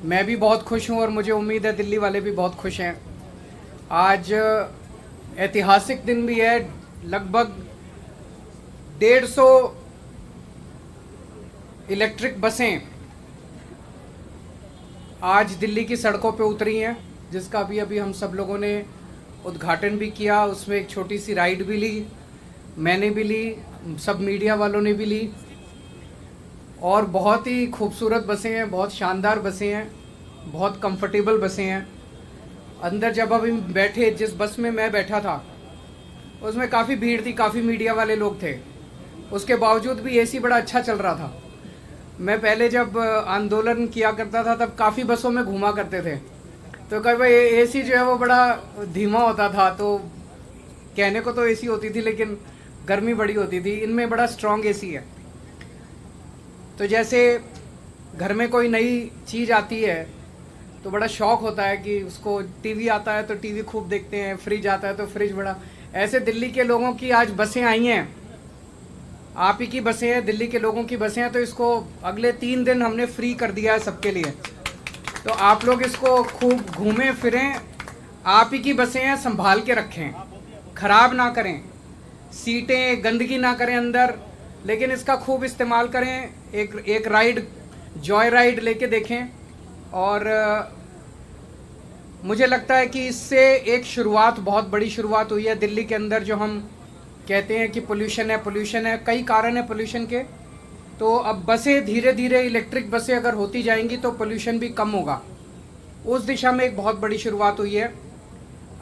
मैं भी बहुत खुश हूं और मुझे उम्मीद है दिल्ली वाले भी बहुत खुश हैं। आज ऐतिहासिक दिन भी है। लगभग 150 इलेक्ट्रिक बसें आज दिल्ली की सड़कों पे उतरी हैं, जिसका अभी हम सब लोगों ने उद्घाटन भी किया। उसमें एक छोटी सी राइड भी ली, मैंने भी ली, सब मीडिया वालों ने भी ली। और बहुत ही खूबसूरत बसें हैं, बहुत शानदार बसें हैं, बहुत कंफर्टेबल बसें हैं। अंदर जब अभी बैठे, जिस बस में मैं बैठा था उसमें काफ़ी भीड़ थी, काफ़ी मीडिया वाले लोग थे। उसके बावजूद भी एसी बड़ा अच्छा चल रहा था। मैं पहले जब आंदोलन किया करता था तब काफ़ी बसों में घूमा करते थे, तो कभी भाई एसी जो है वो बड़ा धीमा होता था। तो कहने को तो एसी होती थी लेकिन गर्मी बड़ी होती थी। इनमें बड़ा स्ट्रॉन्ग एसी है। तो जैसे घर में कोई नई चीज़ आती है तो बड़ा शौक होता है कि उसको, टीवी आता है तो टीवी खूब देखते हैं, फ्रिज आता है तो फ्रिज बड़ा। ऐसे दिल्ली के लोगों की आज बसें आई हैं, आप ही की बसें हैं, दिल्ली के लोगों की बसें हैं। तो इसको अगले 3 दिन हमने फ्री कर दिया है सबके लिए। तो आप लोग इसको खूब घूमें फिरें। आप ही की बसें हैं, संभाल के रखें, ख़राब ना करें, सीटें गंदगी ना करें अंदर, लेकिन इसका खूब इस्तेमाल करें। एक राइड, जॉय राइड लेके देखें। और मुझे लगता है कि इससे एक शुरुआत, बहुत बड़ी शुरुआत हुई है दिल्ली के अंदर। जो हम कहते हैं कि पोल्यूशन है, कई कारण है पोल्यूशन के। तो अब बसें धीरे धीरे, इलेक्ट्रिक बसें अगर होती जाएंगी तो पोल्यूशन भी कम होगा। उस दिशा में एक बहुत बड़ी शुरुआत हुई है।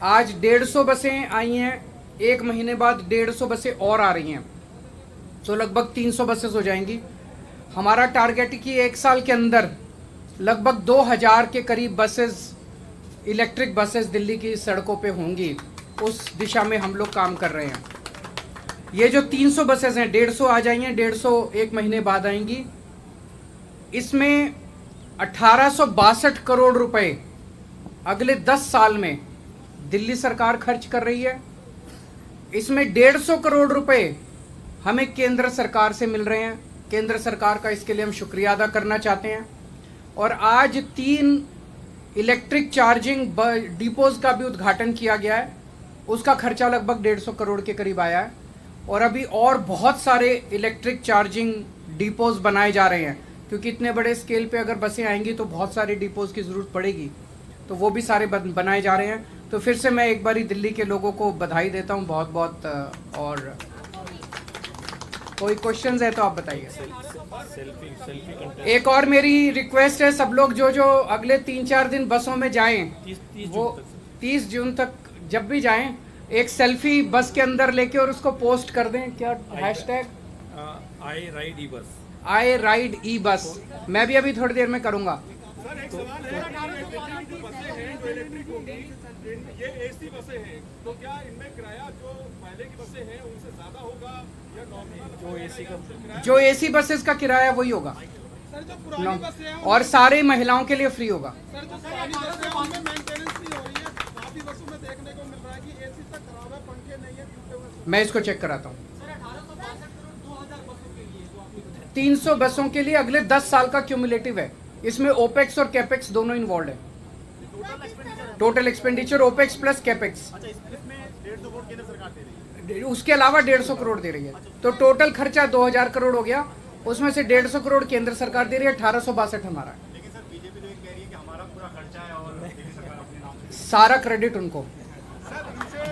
आज 150 बसें आई हैं, 1 महीने बाद 150 बसें और आ रही हैं, तो लगभग 300 बसेस हो जाएंगी। हमारा टारगेट है कि 1 साल के अंदर लगभग 2000 के करीब बसेस, इलेक्ट्रिक बसेस दिल्ली की सड़कों पे होंगी। उस दिशा में हम लोग काम कर रहे हैं। ये जो 300 बसेस हैं, 150 आ जाएंगे, 150 1 महीने बाद आएंगी। इसमें 1862 करोड़ रुपए अगले 10 साल में दिल्ली सरकार खर्च कर रही है। इसमें 150 करोड़ रुपए हमें केंद्र सरकार से मिल रहे हैं। केंद्र सरकार का इसके लिए हम शुक्रिया अदा करना चाहते हैं। और आज 3 इलेक्ट्रिक चार्जिंग डिपोज का भी उद्घाटन किया गया है। उसका खर्चा लगभग 150 करोड़ के करीब आया है। और अभी और बहुत सारे इलेक्ट्रिक चार्जिंग डिपोज बनाए जा रहे हैं, क्योंकि इतने बड़े स्केल पे अगर बसें आएंगी तो बहुत सारे डिपोज की ज़रूरत पड़ेगी। तो वो भी सारे बनाए जा रहे हैं। तो फिर से मैं एक बारी दिल्ली के लोगों को बधाई देता हूँ बहुत बहुत। और कोई क्वेश्चंस है तो आप बताइए। एक और मेरी रिक्वेस्ट है, सब लोग जो जो अगले 3-4 दिन बसों में जाएं, वो 30 जून तक जब भी जाएं, एक सेल्फी बस के अंदर लेके और उसको पोस्ट कर दें। क्या हैशटैग आई राइड ई बस, आई राइड ई बस। मैं भी अभी थोड़ी देर में करूंगा। सर एक सवाल है, जो बसें हैं जो इलेक्ट्रिक होंगी, ये एसी बसें हैं, तो क्या इनमें किराया जो पहले की बसें हैं उनसे ज्यादा होगा या नॉर्मल? जो एसी बसेस का किराया वही होगा सर जो पुरानी बसें हैं और सारे महिलाओं के लिए फ्री होगा। सर जो पुरानी बसें हैं उनमें मेंटेनेंस नहीं हो रही है। काफी बसों में देखने को मिल रहा है कि एसी तक खराब है, पंखे नहीं है, टूटे हुए। मैं इसको चेक कराता हूँ। 300 बसों के लिए अगले 10 साल का क्यूमुलेटिव है। इसमें ओपेक्स और कैपेक्स दोनों इन्वॉल्व है। Total expenditure opex plus capex. उसके अलावा 150 करोड़ दे रही है। तो टोटल खर्चा 2000 करोड़ हो गया। उसमें से 150 करोड़ केंद्र सरकार दे रही है, 1862 हमारा है। लेकिन सर बीजेपी तो कह रही है कि हमारा पूरा खर्चा है और दिल्ली सरकार अपने नाम पे। सारा क्रेडिट उनको।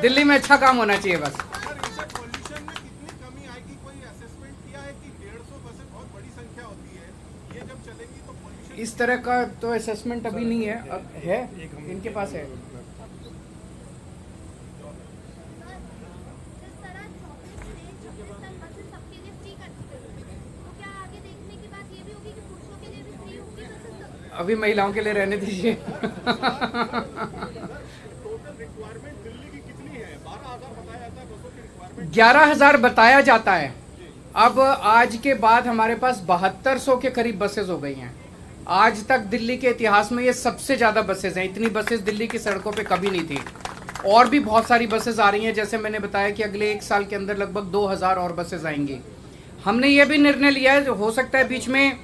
दिल्ली में अच्छा काम होना चाहिए बस। सर इनसे पॉल्यूशन में कितनी कमी आएगी, कोई असेसमेंट किया है कि 150 बसें बहुत बड़ी संख्या होती है, ये जब चलेंगी तो पॉल्यूशन? इस तरह का तो असेसमेंट अभी नहीं है। अब है, इनके पास है। अभी महिलाओं के लिए रहने दीजिए। टोटल रिक्वायरमेंट दिल्ली की कितनी है? 12,000 बताया जाता है बसों की रिक्वायरमेंट। 11,000 बताया जाता है। अब आज के बाद हमारे पास 7200 के करीब बसेस हो गई हैं। आज तक दिल्ली के इतिहास में ये सबसे ज़्यादा बसेस हैं। इतनी बसेस दिल्ली की सड़कों पे कभी नहीं थी। और भी बहुत सारी बसेस आ रही हैं। जैसे मैंने बताया कि अगले 1 साल के अंदर लगभग 2000 और बसेस आएंगी। हमने ये भी निर्णय लिया है, हो सकता है बीच में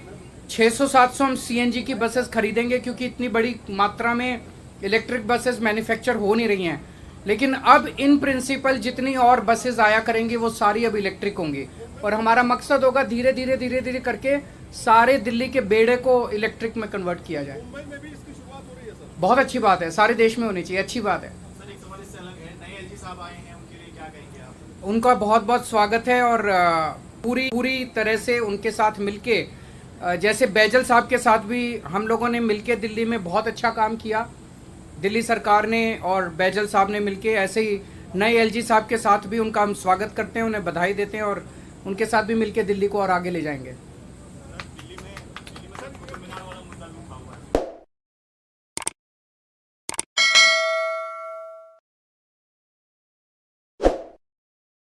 600-700 हम सीएनजी की बसेस खरीदेंगे, क्योंकि इतनी बड़ी मात्रा में इलेक्ट्रिक बसेस मैन्युफैक्चर हो नहीं रही हैं। लेकिन अब इन प्रिंसिपल जितनी और बसेस आया करेंगी वो सारी अब इलेक्ट्रिक होंगी, और हमारा मकसद होगा धीरे धीरे करके सारे दिल्ली के बेड़े को इलेक्ट्रिक में कन्वर्ट किया जाए। मुंबई में भी इसकी शुरुआत हो रही है सर। बहुत अच्छी बात है, सारे देश में होनी चाहिए, अच्छी बात है। सर एक सवाल इससे अलग है, नए एलजी साहब आए हैं, उनके लिए क्या कहेंगे आप? उनका बहुत बहुत स्वागत है, और पूरी तरह से उनके साथ मिलके, जैसे बैजल साहब के साथ भी हम लोगों ने मिलके दिल्ली में बहुत अच्छा काम किया, दिल्ली सरकार ने और बैजल साहब ने मिलके, ऐसे ही नए एलजी साहब के साथ भी उनका हम स्वागत करते हैं, उन्हें बधाई देते हैं और उनके साथ भी मिलके दिल्ली को और आगे ले जाएंगे।